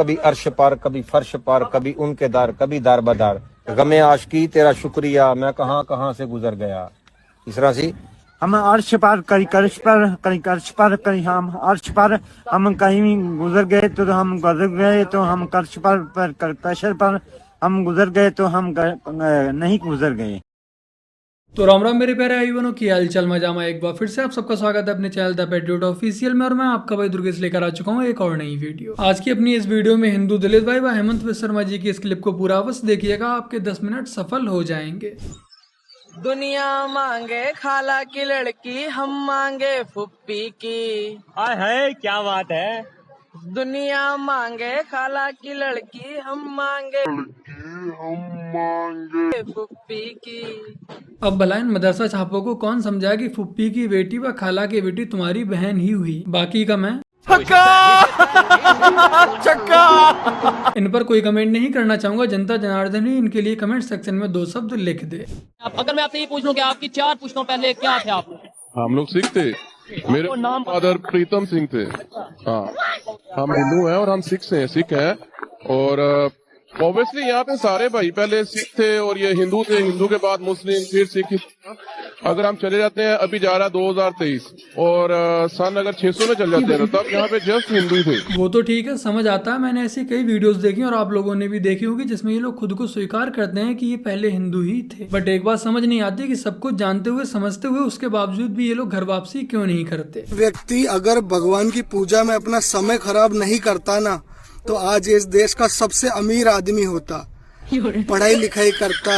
कभी अर्श पार, कभी फर्श पार, कभी उनके दार, कभी दार बदार। गमे आशिकी तेरा शुक्रिया, मैं कहाँ कहाँ से गुजर गया। तीसरा सी, हम अर्श पर कहीं कर्श पर, कहीं कर्श पर, कहीं हम अर्श पर, हम कहीं गुजर गए तो हम गुजर गए, तो हम कर्श पर कर्श पर हम गुजर गए, तो हम नहीं गुजर गए। तो राम राम मेरे प्यारे भाई बहनों, की हाल चाल मजामा। एक बार फिर से आप सबका स्वागत है अपने चैनल द पेट्रियट ऑफिशियल में, और मैं आपका भाई दुर्गेश लेकर आ चुका हूँ एक और नई वीडियो। आज की अपनी इस वीडियो में हिंदू दलित भाई व हेमंत विश्व जी की इस क्लिप को पूरा अवश्य देखिएगा, आपके 10 मिनट सफल हो जाएंगे। दुनिया मांगे खाला की लड़की, हम मांगे फुप्पी की। आय है, क्या बात है। दुनिया मांगे खाला की लड़की, हम मांगे फुप्पी की। अब भला इन मदरसा छापों को कौन समझाया कि फुप्पी की बेटी व खाला की बेटी तुम्हारी बहन ही हुई, बाकी का मैं चक्का। इन पर कोई कमेंट नहीं करना चाहूंगा, जनता जनार्दन ही इनके लिए कमेंट सेक्शन में 2 शब्द लिख दे। अगर मैं आपसे ये पूछ लूं कि आपकी 4 पुश्तों पहले क्या थे आप? हम लोग सिख थे। मेरे फादर प्रीतम सिंह थे। हाँ, हम हिंदू हैं और हम सिख हैं और ऑब्वियसली यहाँ पे सारे भाई पहले सिख थे और ये हिंदू थे, हिंदू के बाद मुस्लिम, फिर सिख। अगर हम चले जाते हैं, अभी जा रहा 2023 और सन अगर 600 में चल जाते हैं, तब यहाँ पे जस्ट हिंदू ही थे। वो तो ठीक है, समझ आता है। मैंने ऐसी कई वीडियोस देखी और आप लोगों ने भी देखी होगी जिसमें ये लोग खुद को स्वीकार करते हैं कि ये पहले हिंदू ही थे। बट एक बात समझ नहीं आती कि सब कुछ जानते हुए समझते हुए उसके बावजूद भी ये लोग घर वापसी क्यों नहीं करते। व्यक्ति अगर भगवान की पूजा में अपना समय खराब नहीं करता ना, तो आज इस देश का सबसे अमीर आदमी होता। पढ़ाई लिखाई करता,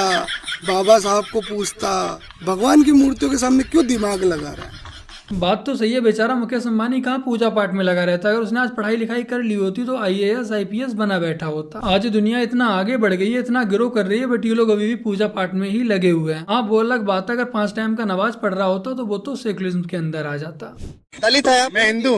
बाबा साहब को पूछता, भगवान की मूर्तियों के सामने क्यों दिमाग लगा रहा है। बात तो सही है, बेचारा मुकेश अंबानी कहाँ पूजा पाठ में लगा रहता है। अगर उसने आज पढ़ाई लिखाई कर ली होती तो IAS IPS बना बैठा होता। आज दुनिया इतना आगे बढ़ गई है, इतना ग्रो कर रही है, बट ये लोग अभी भी पूजा पाठ में ही लगे हुए हैं। हाँ, वो अलग बात है, अगर 5 टाइम का नमाज पढ़ रहा होता तो वो तो सेकुलरिज्म के अंदर आ जाता। दलित है, मैं हिंदू।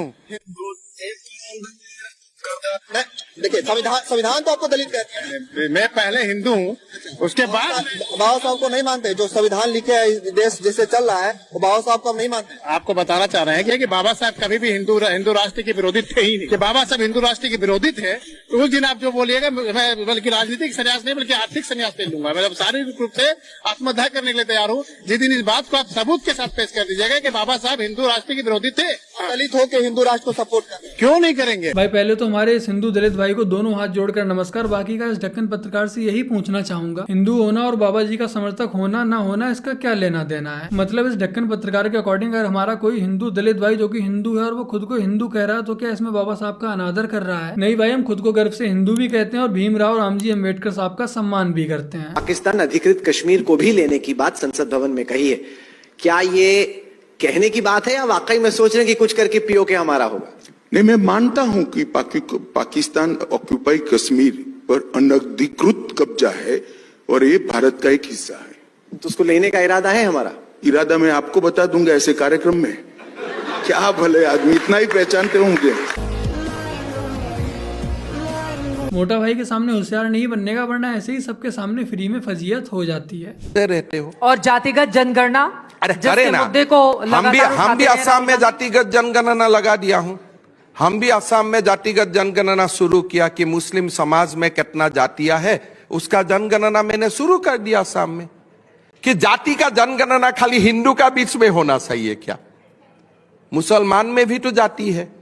देखिए, संविधान तो आपको दलित कहते हैं। मैं पहले हिंदू हूँ, उसके बाद बाबा साहब को नहीं मानते। जो संविधान लिखे है, देश जैसे चल रहा है, वो बाबा साहब को हम नहीं मानते। आपको बताना चाह रहे हैं कि बाबा साहब कभी भी हिंदू राष्ट्र के विरोधी थे ही नहीं। कि बाबा साहब हिंदू राष्ट्र के विरोधी थे तो उस दिन आप जो बोलिएगा, मैं बल्कि राजनीतिक संन्यास नहीं बल्कि आर्थिक संन्यास ले लूंगा। मैं शारीरिक रूप से आत्मदाह करने के लिए तैयार हूँ जिस दिन इस बात को आप सबूत के साथ पेश कर दीजिएगा कि बाबा साहब हिंदू राष्ट्र के विरोधी थे। दलित होकर हिंदू राष्ट्र को सपोर्ट कर क्यों नहीं करेंगे? भाई पहले तो हमारे इस हिंदू दलित भाई को दोनों हाथ जोड़कर नमस्कार। बाकी का इस ढक्कन पत्रकार से यही पूछना चाहूंगा, हिंदू होना और बाबा जी का समर्थक होना ना होना इसका क्या लेना देना है। मतलब इस ढक्कन पत्रकार के अकॉर्डिंग अगर हमारा कोई हिंदू दलित भाई जो कि हिंदू है और वो खुद को हिंदू कह रहा है, तो क्या इसमें बाबा साहब का अनादर कर रहा है? नहीं भाई, हम खुद को गर्व से हिंदू भी कहते हैं और भीमराव रामजी अम्बेडकर साहब का सम्मान भी करते हैं। पाकिस्तान अधिकृत कश्मीर को भी लेने की बात संसद भवन में कही है। क्या ये कहने की बात है या वाकई में सोच रहे हैं कि कुछ करके POK हमारा होगा? नहीं, मैं मानता हूं कि पाकिस्तान ऑक्यूपाई कश्मीर पर अनधिकृत कब्जा है और ये भारत का एक हिस्सा है। तो उसको लेने का इरादा है हमारा? इरादा मैं आपको बता दूंगा ऐसे कार्यक्रम में। क्या भले आदमी, इतना ही पहचानते होंगे। मोटा भाई के सामने होशियार नहीं बनने का, वरना ऐसे ही सबके सामने फ्री में फजीयत हो जाती है। रहते हो और जातिगत जनगणना, अरे करे ना, मुद्दे को हम भी असम में जातिगत जनगणना लगा दिया हूँ। हम भी असम में जातिगत जनगणना शुरू किया कि मुस्लिम समाज में कितना जातियां है, उसका जनगणना मैंने शुरू कर दिया असम में। कि जाति का जनगणना खाली हिंदू का बीच में होना सही है क्या? मुसलमान में भी तो जाति है।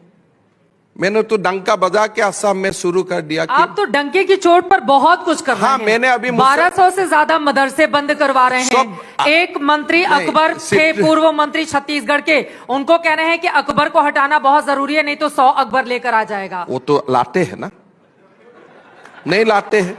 मैंने तो डंका बजा के असम में शुरू कर दिया। आप तो डंके की चोट पर बहुत कुछ कर रहे हैं। मैंने अभी 1200 से ज्यादा मदरसे बंद करवा रहे हैं। एक मंत्री अकबर थे, पूर्व मंत्री छत्तीसगढ़ के, उनको कह रहे हैं कि अकबर को हटाना बहुत जरूरी है, नहीं तो 100 अकबर लेकर आ जाएगा। वो तो लाते हैं ना, नहीं लाते हैं।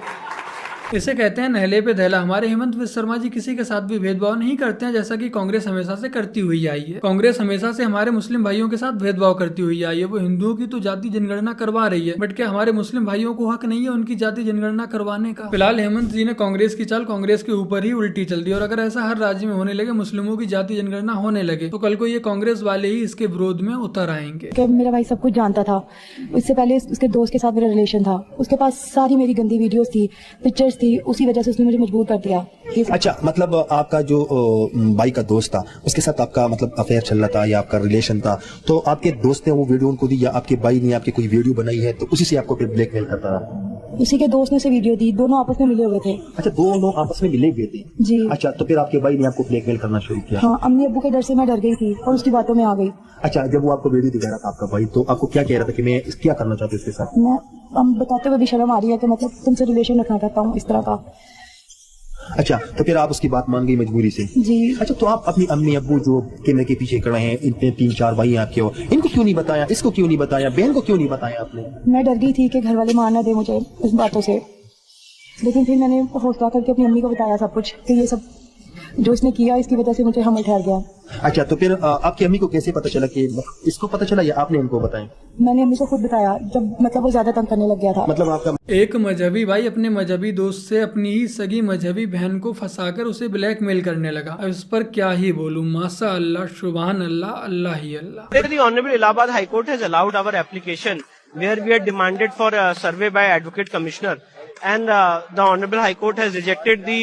इसे कहते हैं नहले पे दहला। हमारे हेमंत विश्व शर्मा जी किसी के साथ भी भेदभाव नहीं करते हैं, जैसा कि कांग्रेस हमेशा से करती हुई आई है। कांग्रेस हमेशा से हमारे मुस्लिम भाइयों के साथ भेदभाव करती हुई आई है। वो हिंदुओं की तो जाति जनगणना करवा रही है, बट क्या हमारे मुस्लिम भाइयों को हक नहीं है उनकी जाति जनगणना करवाने का? फिलहाल हेमंत जी ने कांग्रेस की चाल कांग्रेस के ऊपर ही उल्टी चल दी, और अगर ऐसा हर राज्य में होने लगे, मुस्लिमों की जाति जनगणना होने लगे, तो कल को ये कांग्रेस वाले ही इसके विरोध में उतर आएंगे। मेरा भाई सब कुछ जानता था, इससे पहले उसके दोस्त के साथ मेरा रिलेशन था, उसके पास सारी मेरी गंदी वीडियोस थी, पिक्चर्स थी, थी, उसी वजह से उसने मुझे मजबूर कर दिया। अच्छा, मतलब आपका जो भाई का दोस्त था उसके साथ आपका मतलब अफेयर चल रहा था या आपका रिलेशन था, तो आपके दोस्त ने वो वीडियो उनको दी या आपके भाई ने आपकी कोई वीडियो बनाई है तो उसी से आपको फिर ब्लैकमेल करता था? उसी के दोस्त ने से वीडियो दी, दोनों आपस में मिले हुए थे। अच्छा, दोनों आपस में मिले हुए थे जी। अच्छा, तो फिर आपके भाई ने आपको ब्लैकमेल करना शुरू किया? हाँ, अम्मी अब्बू के डर से मैं डर गई थी और उसकी बातों में आ गई। अच्छा, जब वो आपको वीडियो दिखा रहा था आपका भाई, तो आपको क्या कह रहा था कि मैं क्या करना चाहती हूँ इसके साथ? मैं बताते हुए भी शर्म आ रही है कि मतलब तुमसे रिलेशन रखना चाहता हूँ इस तरह का। अच्छा, तो फिर आप उसकी बात मान गई मजबूरी से? जी। अच्छा, तो आप अपनी अम्मी अब्बू जो कैमरे के पीछे खड़े हैं, इतने 3-4 भाई हैं आपके, हो इनको क्यों नहीं बताया, इसको क्यों नहीं बताया, बहन को क्यों नहीं बताया आपने? मैं डर गई थी कि घर वाले मारना दे मुझे इस बातों से, लेकिन फिर मैंने हौसला करके अपनी अम्मी को बताया सब कुछ कि ये सब जो इसने किया इसकी वजह से मुझे हमल ठहर गया। अच्छा, तो फिर आपकी अम्मी को कैसे पता चला कि इसको पता चला या आपने इनको बताया? मैंने अम्मी को खुद बताया जब मतलब वो ज्यादा तंग करने लग गया था। मतलब आपका एक मजहबी भाई अपने मजहबी दोस्त से अपनी ही सगी मजहबी बहन को फंसाकर उसे ब्लैकमेल करने लगा। अब इस पर क्या ही बोलूं, माशा अल्लाह, सुभान अल्लाह, अल्लाह ही अल्लाह। The Honorable Allahabad High Court has allowed our application where we had demanded for a survey by Advocate Commissioner, and the Honorable High Court has rejected the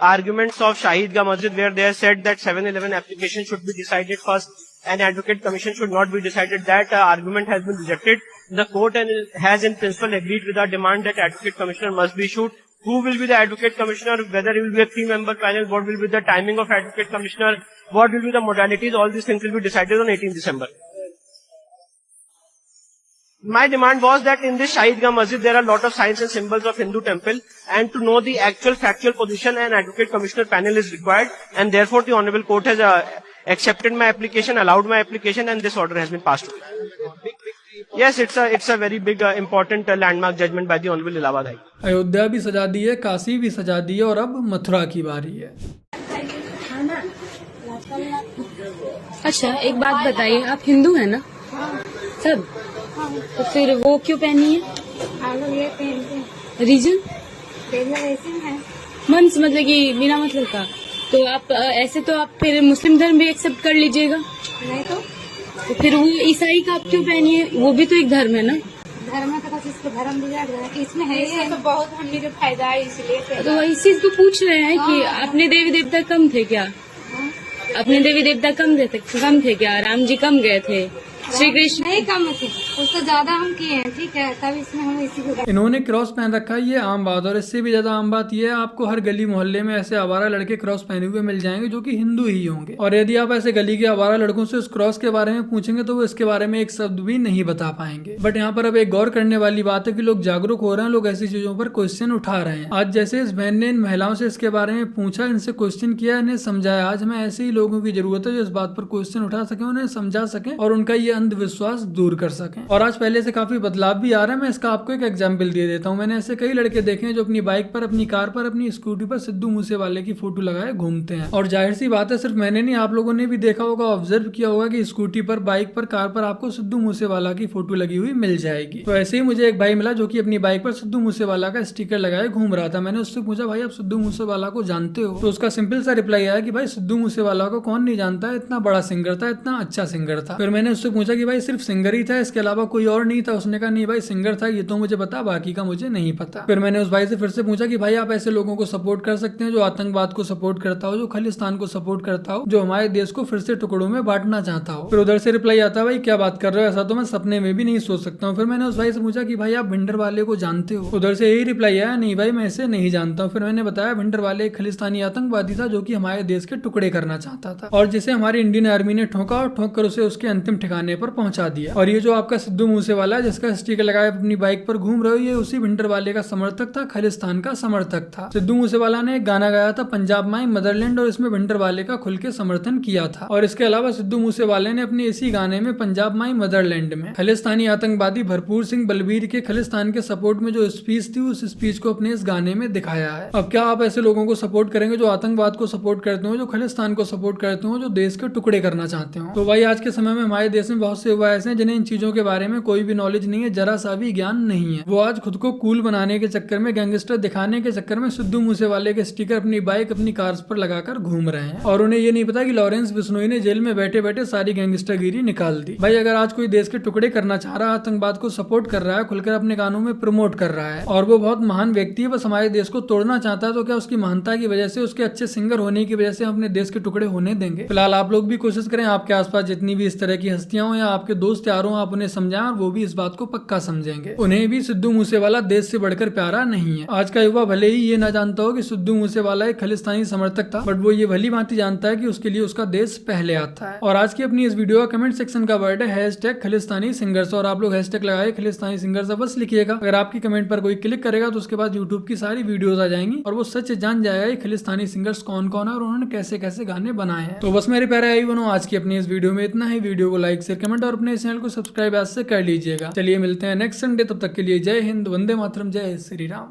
arguments of Shahidgah Masjid, where they have said that 7/11 application should be decided first and Advocate Commission should not be decided. That argument has been rejected. The court has in principle agreed with our demand that Advocate Commissioner must be issued. Who will be the Advocate Commissioner, whether it will be a 3-member panel, what will be the timing of Advocate Commissioner, what will be the modalities, all these things will be decided on 18 December. My demand was that in this Shahidgah Masjid there are a lot of signs and symbols of Hindu temple, and to know the actual factual position an Advocate Commissioner panel is required, and therefore the Honorable Court has accepted my application, allowed my application, and this order has been passed away. Yes, it's a very big important landmark judgment by the Honorable Allahabad High Court. Ayodhya भी सजा दी है, काशी भी सजा दी है और अब मथुरा की बारी है। अच्छा, एक बात बताइए, आप हिंदू हैं ना? सब? तो फिर वो क्यों पहनी है? ये पहनते हैं। रीजन? मन से, मतलब कि बिना मतलब का। तो आप ऐसे तो आप फिर मुस्लिम धर्म भी एक्सेप्ट कर लीजिएगा। नहीं तो फिर वो ईसाई का आप क्यों पहनी है? वो भी तो एक धर्म है ना। धर्म का तो इसको धर्म दिया गया है, इसमें है तो बहुत हमने जो फायदा है, इसलिए तो इस चीज को पूछ रहे हैं कि अपने देवी देवता कम थे क्या? अपने देवी देवता कम थे क्या? राम जी कम गए थे, श्री कृष्ण नहीं कम थे, उससे ज्यादा हम किए हैं, ठीक है, तब इसमें हम इसी को। इन्होंने क्रॉस पहन रखा है, ये आम बात, और इससे भी ज्यादा आम बात ये है आपको हर गली मोहल्ले में ऐसे आवारा लड़के क्रॉस पहने हुए मिल जाएंगे जो कि हिंदू ही होंगे, और यदि आप ऐसे गली के आवारा लड़कों से उस क्रॉस के बारे में पूछेंगे तो वो इसके बारे में एक शब्द भी नहीं बता पाएंगे। बट यहाँ पर अब एक गौर करने वाली बात है कि लोग जागरूक हो रहे हैं, लोग ऐसी चीजों पर क्वेश्चन उठा रहे हैं। आज जैसे इस बहन ने इन महिलाओं से इसके बारे में पूछा, इनसे क्वेश्चन किया, इन्हें समझाया। आज हमें ऐसे ही लोगों की जरूरत है जो इस बात पर क्वेश्चन उठा सके, उन्हें समझा सके और उनका ये अंधविश्वास दूर कर सकें। और आज पहले से काफी बदलाव भी आ रहा है। मैं इसका आपको एक एग्जांपल दे देता हूं। मैंने ऐसे कई लड़के देखे हैं जो अपनी बाइक पर, अपनी कार पर, अपनी स्कूटी पर सिद्धू मूसेवाले की फोटो लगाए घूमते हैं। और जाहिर सी बात है, सिर्फ मैंने नहीं, आप लोगों ने भी देखा होगा, ऑब्जर्व किया होगा कि स्कूटी पर, बाइक पर, कार पर आपको सिद्धू मूसेवाला की फोटो लगी हुई मिल जाएगी। तो ऐसे ही मुझे एक भाई मिला जो कि अपनी बाइक पर सिद्धू मूसेवाला का स्टिकर लगाए घूम रहा था। मैंने उससे पूछा, भाई आप सिद्धू मूसेवाला को जानते हो? तो उसका सिंपल सा रिप्लाई आया कि भाई सिद्धू मूसेवाला को कौन नहीं जानता है, इतना बड़ा सिंगर था, इतना अच्छा सिंगर था। फिर मैंने उससे पूछा कि भाई सिर्फ सिंगर ही था, इसके अलावा कोई और नहीं था? उसने कहा नहीं भाई सिंगर था, ये तो मुझे पता, बाकी का मुझे नहीं पता। फिर मैंने उस भाई से फिर से पूछा कि भाई आप ऐसे लोगों को सपोर्ट कर सकते हैं जो आतंकवाद को सपोर्ट करता हो, जो खालिस्तान को सपोर्ट करता हो, जो हमारे देश को फिर से टुकड़ों में बांटना चाहता हो? फिर उधर से रिप्लाई आता है, भाई क्या बात कर रहे हो, ऐसा तो मैं सपने में भी नहीं सोच सकता हूँ। फिर मैंने उस भाई से पूछा कि भाई आप भिंडरवाले को जानते हो? उधर से यही रिप्लाई आया, नहीं भाई मैं इसे नहीं जानता हूँ। फिर मैंने बताया भिंडरवाले एक खालिस्तानी आतंकवादी था जो कि हमारे देश के टुकड़े करना चाहता था और जिसे हमारी इंडियन आर्मी ने ठोका और ठोक कर उसे उसके अंतिम ठिकाने पर पहुंचा दिया। और ये जो आपका सिद्धू मूसेवाला जिसका स्टिकर लगाए अपनी बाइक पर घूम रहे हो, ये उसी भिंडरवाले का समर्थक था, खालिस्तान का समर्थक था। सिद्धू मूसेवाला ने एक गाना गाया था पंजाब माई मदरलैंड, और इसमें भिंडरवाले का खुल के समर्थन किया था। और इसके अलावा सिद्धू मूसेवाले ने अपने इसी गाने में पंजाब माई मदरलैंड में खालिस्तानी आतंकवादी भरपूर सिंह बलबीर के खालिस्तान के सपोर्ट में जो स्पीच थी, उस स्पीच को अपने इस गाने में दिखाया है। अब क्या आप ऐसे लोगों को सपोर्ट करेंगे जो आतंकवाद को सपोर्ट करते हो, जो खालिस्तान को सपोर्ट करते हो, जो देश के टुकड़े करना चाहते हो? तो भाई आज के समय में हमारे देश में बहुत से युवा ऐसे हैं जिन्हें इन चीजों के बारे बारे में कोई भी नॉलेज नहीं है, जरा सा भी ज्ञान नहीं है। वो आज खुद को कूल बनाने के चक्कर में, गैंगस्टर दिखाने के चक्कर में सिद्धू मूसेवाले के स्टिकर अपनी बाइक, अपनी कार्स पर लगाकर घूम रहे हैं और उन्हें ये नहीं पता कि लॉरेंस बिश्नोई ने जेल में बैठे बैठे सारी गैंगस्टरगिरी निकाल दी। भाई अगर आज कोई देश के टुकड़े करना चाह रहा है, आतंकवाद को सपोर्ट कर रहा है, खुलकर अपने कानों में प्रमोट कर रहा है और वो बहुत महान व्यक्ति है, बस हमारे देश को तोड़ना चाहता है, तो क्या उसकी महानता की वजह से, उसके अच्छे सिंगर होने की वजह से हम अपने देश के टुकड़े होने देंगे? फिलहाल आप लोग भी कोशिश करें, आपके आसपास जितनी भी इस तरह की हस्तियां हो या आपके दोस्त यार हो, आप उन्हें समझाएं और वो भी इस बात को पक्का समझेंगे। उन्हें भी सिद्धू मूसेवाला देश से बढ़कर प्यारा नहीं है। आज का युवा भले ही ये ना जानता हो कि सिद्धू मूसेवाला एक खालिस्तानी समर्थक था, बट वो ये भली भांति जानता है कि उसके लिए उसका देश पहले आता है। और आज की अपनी इस वीडियो का कमेंट सेक्शन का वर्ड है #खालिस्तानी सिंगर्स और आप लोग हैशटैग लगाए खालिस्तानी सिंगर्स बस लिखिएगा। अगर आपकी कमेंट पर कोई क्लिक करेगा तो उसके बाद यूट्यूब की सारी वीडियोस आ जाएंगी और वो सच जान जाएगा कि खालिस्तानी सिंगर्स कौन कौन है और उन्होंने कैसे कैसे गाने बनाए हैं। तो बस मेरे प्यारे आई बनो, आज की अपनी इस वीडियो में इतना ही। वीडियो को लाइक शेयर कमेंट और अपने चैनल को सब्सक्राइब आज से कर लीजिएगा। चलिए मिलते हैं नेक्स्ट संडे, तब तक के लिए जय हिंद, वंदे मातरम, जय श्री राम।